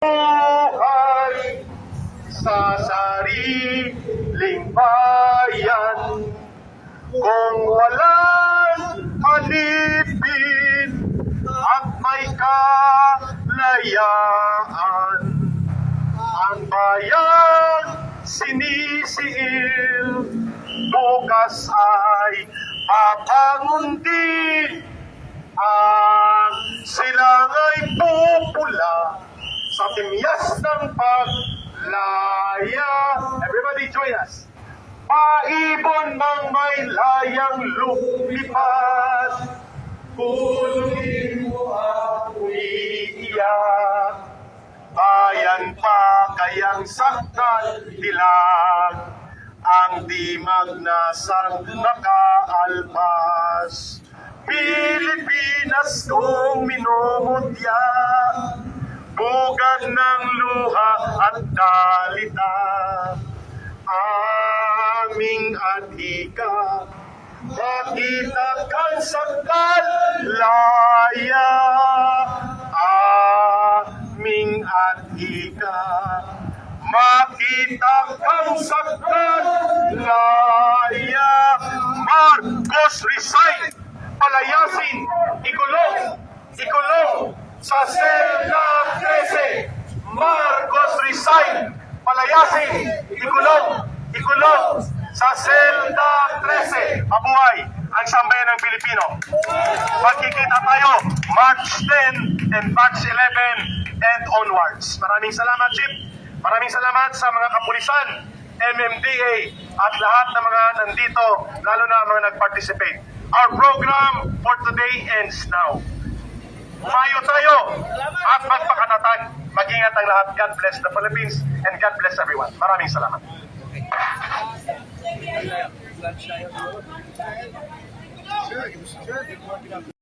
buhay sa sariling bayan. Kung walang alipin at may kalayaan, ang bayan sinisiil, bukas ay papangon din. Ang silang ay pupula sa timyas ng paglaya. Everybody join us. Paibon mang may layang lumipad, puluhin mo ang umiiyak. Bayan pa kayang saktan dilag, ang dimag na sang nakaalpas. Pilipinas kong minumutya, bugad ng luha at dalita. Aming adhika, makita kan sa kalaya. Aming adhika, makita kan sa kalaya. Marcos resign, palayasin, ikulong sa selda 13. Marcos resign, palayasin, ikulong sa selda 13. Mabuhay ang sambayan ng Pilipino. Magkikita tayo March 10 and March 11 and onwards. Maraming salamat, Chief. Maraming salamat sa mga kapulisan, MMDA at lahat ng mga nandito, lalo na mga nag-participate. Our program for today ends now. Umayo tayo at magpakatatag. Mag-ingat ang lahat. God bless the Philippines and God bless everyone. Maraming salamat.